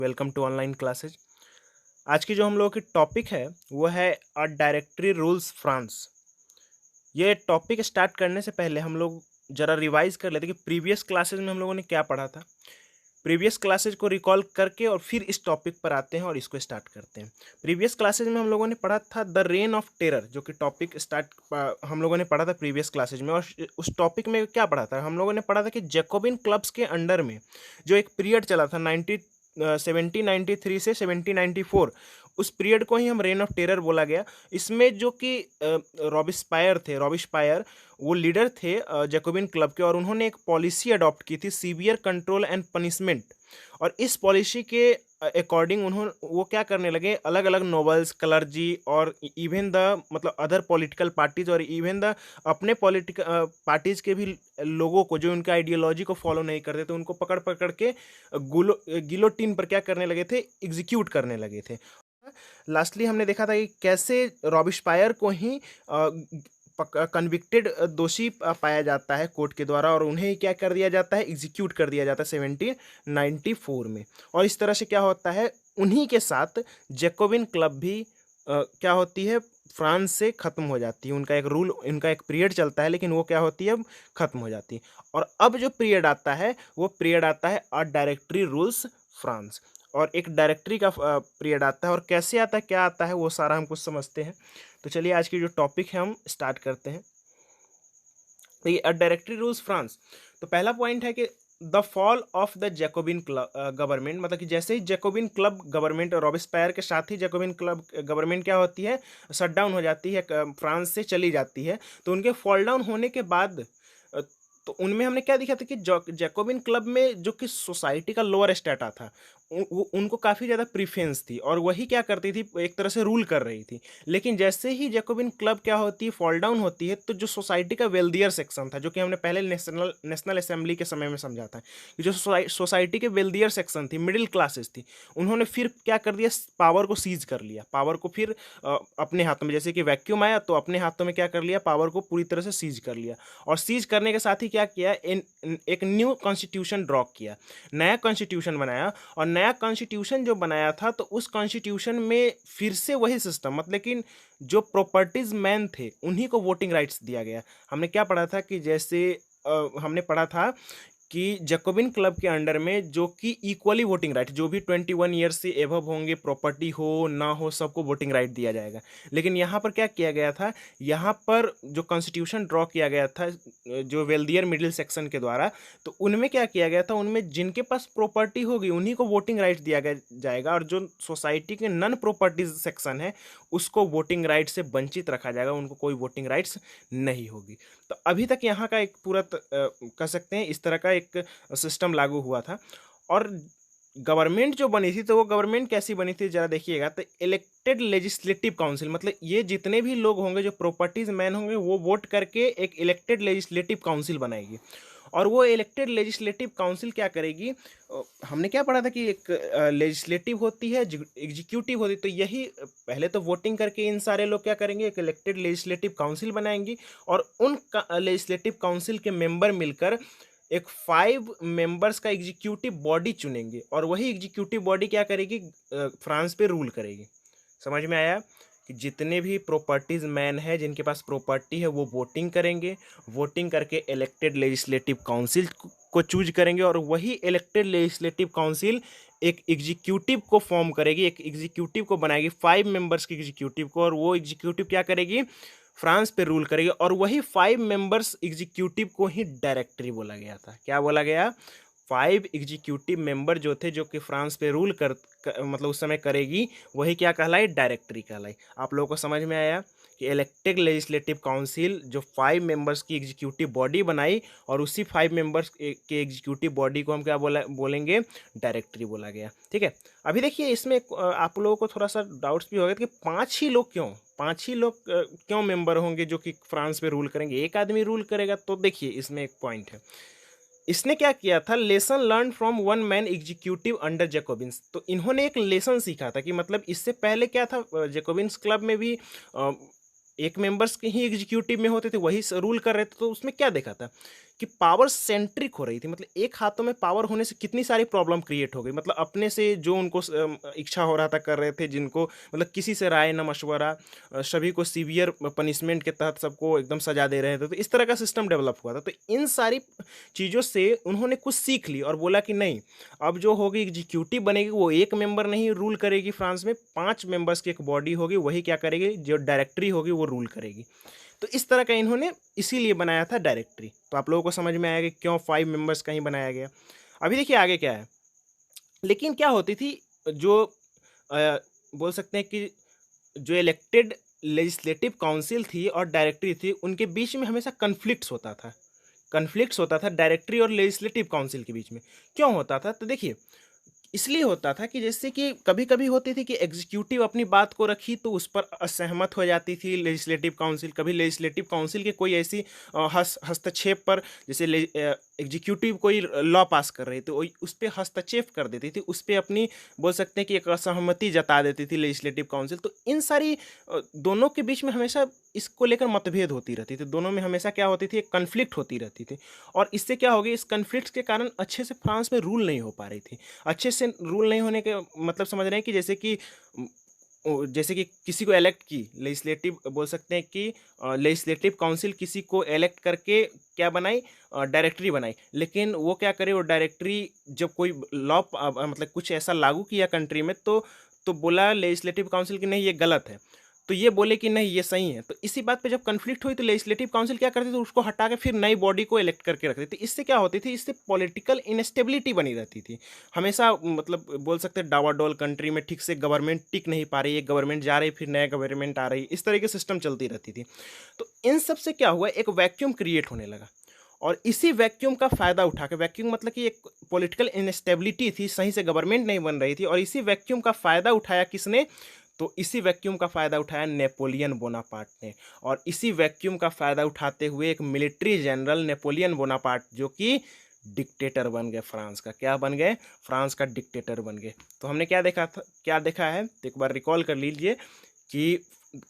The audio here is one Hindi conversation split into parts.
Welcome to online classes. आज की जो हम लोगों की टॉपिक है वो है अ डायरेक्टरी रूल्स फ्रांस। ये टॉपिक स्टार्ट करने से पहले हम लोग ज़रा रिवाइज कर लेते कि प्रीवियस क्लासेज में हम लोगों ने क्या पढ़ा था। प्रीवियस क्लासेज को रिकॉल करके और फिर इस टॉपिक पर आते हैं और इसको स्टार्ट करते हैं। प्रीवियस क्लासेज में हम लोगों ने पढ़ा था द रेन ऑफ टेरर, जो कि टॉपिक हम लोगों ने पढ़ा था प्रीवियस क्लासेज में। और उस टॉपिक में क्या पढ़ा था, हम लोगों ने पढ़ा था कि जैकोबिन क्लब्स के अंडर में जो एक पीरियड चला था 1793 से 1794, उस पीरियड को ही हम रेन ऑफ टेरर बोला गया। इसमें जो कि रॉबिस्पायर वो लीडर थे जैकोबिन क्लब के, और उन्होंने एक पॉलिसी अडॉप्ट की थी, सीवियर कंट्रोल एंड पनिशमेंट। और इस पॉलिसी के अकॉर्डिंग वो क्या करने लगे, अलग अलग नोबल्स, क्लर्जी और इवन द मतलब अदर पॉलिटिकल पार्टीज और इवन द अपने पॉलिटिकल पार्टीज के भी लोगों को जो उनका आइडियोलॉजी को फॉलो नहीं करते थे उनको पकड़ पकड़ के गिलोटिन पर क्या करने लगे थे, एग्जीक्यूट करने लगे थे। लास्टली हमने देखा था कि कैसे रॉबिस्पायर को ही कन्विक्टेड दोषी पाया जाता है कोर्ट के द्वारा, और उन्हें क्या कर दिया जाता है, एग्जीक्यूट कर दिया जाता है 1794 में। और इस तरह से क्या होता है, उन्हीं के साथ जैकोबिन क्लब भी क्या होती है, फ्रांस से ख़त्म हो जाती है। उनका एक रूल, उनका एक पीरियड चलता है, लेकिन वो क्या होती है, अब ख़त्म हो जाती है। और अब जो पीरियड आता है वो पीरियड आता है अ डायरेक्टरी रूल्स फ्रांस, और एक डायरेक्टरी का पीरियड आता है। और कैसे आता है, क्या आता है, वो सारा हम कुछ समझते हैं। तो चलिए आज की जो टॉपिक है हम स्टार्ट करते हैं। देखिए, अ डायरेक्टरी रूल्स फ्रांस। तो पहला पॉइंट है कि the fall of the Jacobian government, मतलब कि जैसे ही जैकोबिन क्लब गवर्नमेंट और रॉबिस्पायर के साथ ही जैकोबिन क्लब गवर्नमेंट क्या होती है, शट डाउन हो जाती है, फ्रांस से चली जाती है। तो उनके फॉल डाउन होने के बाद तो उनमें हमने क्या देखा था कि जैकोबिन क्लब में जो कि सोसाइटी का लोअर स्टेटा था, उनको काफ़ी ज़्यादा प्रीफरेंस थी और वही क्या करती थी, एक तरह से रूल कर रही थी। लेकिन जैसे ही जैकोबिन क्लब क्या होती है, फॉल डाउन होती है, तो जो सोसाइटी का वेल्दियर सेक्शन था, जो कि हमने पहले नेशनल असेंबली के समय में समझा था कि जो सोसाइटी के वेल्दियर सेक्शन थी, मिडिल क्लासेस थी, उन्होंने फिर क्या कर दिया, पावर को सीज कर लिया, पावर को फिर अपने हाथों में, जैसे कि वैक्यूम आया तो अपने हाथों में क्या कर लिया, पावर को पूरी तरह से सीज कर लिया। और सीज करने के साथ ही क्या किया, एक न्यू कॉन्स्टिट्यूशन ड्रॉ किया, नया कॉन्स्टिट्यूशन बनाया। और नया कॉन्स्टिट्यूशन जो बनाया था, तो उस कॉन्स्टिट्यूशन में फिर से वही सिस्टम, मतलब कि जो प्रॉपर्टीज मैन थे उन्हीं को वोटिंग राइट्स दिया गया। हमने क्या पढ़ा था कि जैसे हमने पढ़ा था कि जैकोबिन क्लब के अंडर में जो कि इक्वली वोटिंग राइट, जो भी 21 ईयर से एबव होंगे, प्रॉपर्टी हो ना हो, सबको वोटिंग राइट दिया जाएगा। लेकिन यहाँ पर क्या किया गया था, यहाँ पर जो कॉन्स्टिट्यूशन ड्रॉ किया गया था जो वेल्दियर मिडिल सेक्शन के द्वारा, तो उनमें क्या किया गया था, उनमें जिनके पास प्रॉपर्टी होगी उन्हीं को वोटिंग राइट दिया जाएगा, और जो सोसाइटी के नॉन प्रॉपर्टीज सेक्शन है उसको वोटिंग राइट से वंचित रखा जाएगा, उनको कोई वोटिंग राइट्स नहीं होगी। तो अभी तक यहाँ का एक पूरा कह सकते हैं इस तरह का एक सिस्टम लागू हुआ था। और गवर्नमेंट जो बनी थी, तो वो गवर्नमेंट कैसी बनी थी जरा देखिएगा, तो इलेक्टेड लेजिस्लेटिव काउंसिल, मतलब ये जितने भी लोग होंगे जो प्रॉपर्टीज मैन होंगे वो वोट करके एक इलेक्टेड लेजिस्लेटिव काउंसिल बनाएगी। और वो इलेक्टेड लेजिस्लेटिव काउंसिल क्या करेगी, हमने क्या पढ़ा था कि एक लेजिस्लेटिव होती है, एग्जीक्यूटिव होती है, तो यही पहले तो वोटिंग करके इन सारे लोग क्या करेंगे, एक इलेक्टेड लेजिस्लेटिव काउंसिल बनाएंगी। और उन लेजिस्लेटिव काउंसिल के मेंबर मिलकर एक 5 मेंबर्स का एग्जीक्यूटिव बॉडी चुनेंगे, और वही एग्जीक्यूटिव बॉडी क्या करेगी, फ्रांस पे रूल करेगी। समझ में आया कि जितने भी प्रॉपर्टीज मैन है जिनके पास प्रॉपर्टी है वो वोटिंग करेंगे, वोटिंग करके इलेक्टेड लेजिस्लेटिव काउंसिल को चूज करेंगे, और वही इलेक्टेड लेजिस्लेटिव काउंसिल एक एग्जीक्यूटिव को फॉर्म करेगी, एक एग्जीक्यूटिव को बनाएगी, 5 मेंबर्स के एग्जीक्यूटिव को, और वो एग्जीक्यूटिव क्या करेगी, फ्रांस पे रूल करेगी। और वही 5 मेंबर्स एग्जीक्यूटिव को ही डायरेक्टरी बोला गया था। क्या बोला गया, 5 एग्जीक्यूटिव मेंबर जो थे, जो कि फ्रांस पे रूल मतलब उस समय करेगी, वही क्या कहलाई, डायरेक्टरी कहलाई। आप लोगों को समझ में आया कि इलेक्टेड लेजिस्लेटिव काउंसिल जो 5 मेंबर्स की एग्जीक्यूटिव बॉडी बनाई, और उसी 5 मेंबर्स के एग्जीक्यूटिव बॉडी को हम क्या बोलेंगे, डायरेक्टरी बोला गया। ठीक है, अभी देखिए इसमें आप लोगों को थोड़ा सा डाउट्स भी होगा कि 5 ही लोग क्यों, 5 ही लोग क्यों मेंबर होंगे जो कि फ्रांस पे रूल करेंगे, एक आदमी रूल करेगा। तो देखिए इसमें एक पॉइंट है, इसने क्या किया था, lesson learn from one man executive under Jacobins. तो इन्होंने एक लेसन सीखा था कि मतलब इससे पहले क्या था, जैकोबिन्स क्लब में भी एक मेंबर्स के ही एग्जीक्यूटिव में होते थे, वही रूल कर रहे थे। तो उसमें क्या देखा था कि पावर सेंट्रिक हो रही थी, मतलब एक हाथों में पावर होने से कितनी सारी प्रॉब्लम क्रिएट हो गई। मतलब अपने से जो उनको इच्छा हो रहा था कर रहे थे, जिनको मतलब किसी से राय न मशवरा, सभी को सीवियर पनिशमेंट के तहत सबको एकदम सजा दे रहे थे। तो इस तरह का सिस्टम डेवलप हुआ था। तो इन सारी चीज़ों से उन्होंने कुछ सीख ली और बोला कि नहीं, अब जो होगी एग्जीक्यूटिव बनेगी वो एक मेंबर नहीं रूल करेगी फ्रांस में, 5 मेंबर्स की एक बॉडी होगी, वही क्या करेगी, जो डायरेक्टरी होगी वो रूल करेगी। तो इस तरह का इन्होंने इसीलिए बनाया था डायरेक्टरी। तो आप लोगों को समझ में आया कि क्यों 5 मेंबर्स का ही बनाया गया। अभी देखिए आगे क्या है। लेकिन क्या होती थी, जो बोल सकते हैं कि जो इलेक्टेड लेजिस्लेटिव काउंसिल थी और डायरेक्टरी थी, उनके बीच में हमेशा कन्फ्लिक्ट्स होता था डायरेक्टरी और लेजिस्लेटिव काउंसिल के बीच में। क्यों होता था, तो देखिए इसलिए होता था कि जैसे कि कभी-कभी होती थी कि एग्जीक्यूटिव अपनी बात को रखी तो उस पर असहमत हो जाती थी लेजिस्लेटिव काउंसिल। कभी लेजिस्लेटिव काउंसिल की कोई ऐसी हस्तक्षेप पर, जैसे एग्जीक्यूटिव कोई लॉ पास कर रही तो उस पे हस्तक्षेप कर देती थी, उस पे अपनी बोल सकते हैं कि एक असहमति जता देती थी लेजिस्लेटिव काउंसिल। तो इन सारी दोनों के बीच में हमेशा इसको लेकर मतभेद होती रहती थी, दोनों में हमेशा क्या होती थी, एक कन्फ्लिक्ट होती रहती थी। और इससे क्या हो गई, इस कन्फ्लिक्ट के कारण अच्छे से फ्रांस में रूल नहीं हो पा रही थी। अच्छे से रूल नहीं होने के मतलब समझ रहे हैं कि जैसे कि किसी को इलेक्ट की लेजिस्लेटिव, बोल सकते हैं कि लेजिस्लेटिव काउंसिल किसी को इलेक्ट करके क्या बनाई, डायरेक्टरी बनाई। लेकिन वो क्या करे, वो डायरेक्टरी जब कोई लॉ मतलब कुछ ऐसा लागू किया कंट्री में, तो बोला लेजिस्लेटिव काउंसिल कि नहीं ये गलत है, तो ये बोले कि नहीं ये सही है। तो इसी बात पे जब कन्फ्लिक्ट हुई तो लेजिस्लेटिव काउंसिल क्या करते थे, उसको हटा के फिर नई बॉडी को इलेक्ट करके रखते थे। इससे क्या होती थी, इससे पॉलिटिकल इनस्टेबिलिटी बनी रहती थी हमेशा। मतलब बोल सकते हैं डावाडोल कंट्री में, ठीक से गवर्नमेंट टिक नहीं पा रही है, गवर्नमेंट जा रही फिर नया गवर्नमेंट आ रही, इस तरह की सिस्टम चलती रहती थी। तो इन सब से क्या हुआ, एक वैक्यूम क्रिएट होने लगा। और इसी वैक्यूम का फायदा उठा के, वैक्यूम मतलब कि एक पॉलिटिकल इनस्टेबिलिटी थी, सही से गवर्नमेंट नहीं बन रही थी, और इसी वैक्यूम का फायदा उठाया किसने, तो इसी वैक्यूम का फ़ायदा उठाया नेपोलियन बोनापार्ट ने। और इसी वैक्यूम का फ़ायदा उठाते हुए एक मिलिट्री जनरल नेपोलियन बोनापार्ट, जो कि डिक्टेटर बन गए फ्रांस का, क्या बन गए, फ्रांस का डिक्टेटर बन गए। तो हमने क्या देखा था, क्या देखा है, तो एक बार रिकॉल कर लीजिए कि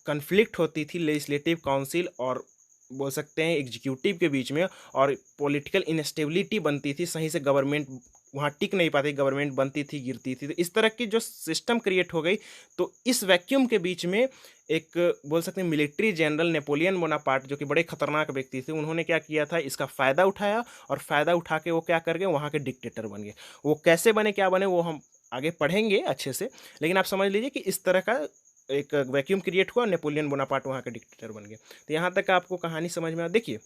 कन्फ्लिक्ट होती थी लेजिस्लेटिव काउंसिल और बोल सकते हैं एग्जीक्यूटिव के बीच में, और पॉलिटिकल इनस्टेबिलिटी बनती थी, सही से गवर्नमेंट वहाँ टिक नहीं पाती, गवर्नमेंट बनती थी गिरती थी। तो इस तरह की जो सिस्टम क्रिएट हो गई, तो इस वैक्यूम के बीच में एक बोल सकते हैं मिलिट्री जनरल नेपोलियन बोनापार्ट, जो कि बड़े खतरनाक व्यक्ति थे, उन्होंने क्या किया था, इसका फ़ायदा उठाया, और फ़ायदा उठा के वो क्या कर गए, वहाँ के डिक्टेटर बन गए। वो कैसे बने, क्या बने, वो हम आगे पढ़ेंगे अच्छे से। लेकिन आप समझ लीजिए कि इस तरह का एक वैक्यूम क्रिएट हुआ, नेपोलियन बोनापार्ट वहाँ के डिक्टेटर बन गए। तो यहाँ तक आपको कहानी समझ में आ, देखिए।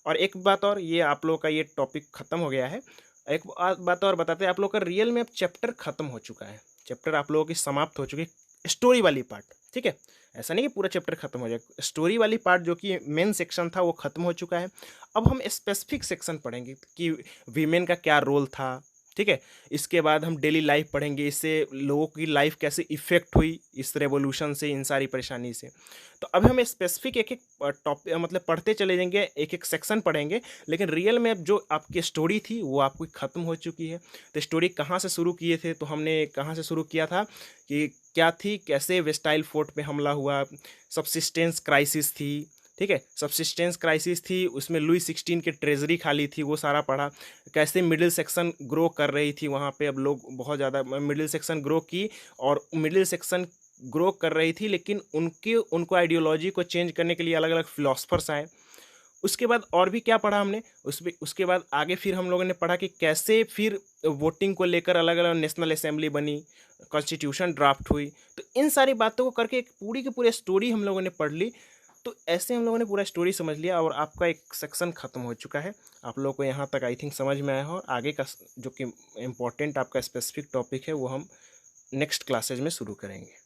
और एक बात और, ये आप लोगों का ये टॉपिक ख़त्म हो गया है। एक बात और बताते हैं, आप लोग का रियल में अब चैप्टर ख़त्म हो चुका है, चैप्टर आप लोगों की समाप्त हो चुकी है, स्टोरी वाली पार्ट, ठीक है। ऐसा नहीं कि पूरा चैप्टर खत्म हो जाए, स्टोरी वाली पार्ट जो कि मेन सेक्शन था वो खत्म हो चुका है। अब हम स्पेसिफिक सेक्शन पढ़ेंगे कि वीमेन का क्या रोल था, ठीक है। इसके बाद हम डेली लाइफ पढ़ेंगे, इससे लोगों की लाइफ कैसे इफ़ेक्ट हुई इस रेवोल्यूशन से, इन सारी परेशानी से। तो अब हम स्पेसिफिक एक एक टॉपिक मतलब पढ़ते चले जाएंगे, एक एक सेक्शन पढ़ेंगे। लेकिन रियल में अब जो आपकी स्टोरी थी वो आपकी ख़त्म हो चुकी है। तो स्टोरी कहाँ से शुरू किए थे, तो हमने कहाँ से शुरू किया था कि क्या थी, कैसे वेस्टाइल फोर्ट पे हमला हुआ, सबसिस्टेंस क्राइसिस थी, ठीक है, सबसिस्टेंस क्राइसिस थी, उसमें लुई 16 की ट्रेजरी खाली थी, वो सारा पढ़ा। कैसे मिडिल सेक्शन ग्रो कर रही थी वहाँ पे, अब लोग बहुत ज़्यादा मिडिल सेक्शन ग्रो की, और मिडिल सेक्शन ग्रो कर रही थी, लेकिन उनको आइडियोलॉजी को चेंज करने के लिए अलग अलग फिलोसफर्स आए। उसके बाद और भी क्या पढ़ा हमने, उसके बाद आगे फिर हम लोगों ने पढ़ा कि कैसे फिर वोटिंग को लेकर अलग अलग नेशनल असेंबली बनी, कॉन्स्टिट्यूशन ड्राफ्ट हुई। तो इन सारी बातों को करके एक पूरी की पूरी स्टोरी हम लोगों ने पढ़ ली। तो ऐसे हम लोगों ने पूरा स्टोरी समझ लिया, और आपका एक सेक्शन ख़त्म हो चुका है। आप लोगों को यहाँ तक आई थिंक समझ में आया हो। आगे का जो कि इम्पोर्टेंट आपका स्पेसिफिक टॉपिक है वो हम नेक्स्ट क्लासेज में शुरू करेंगे।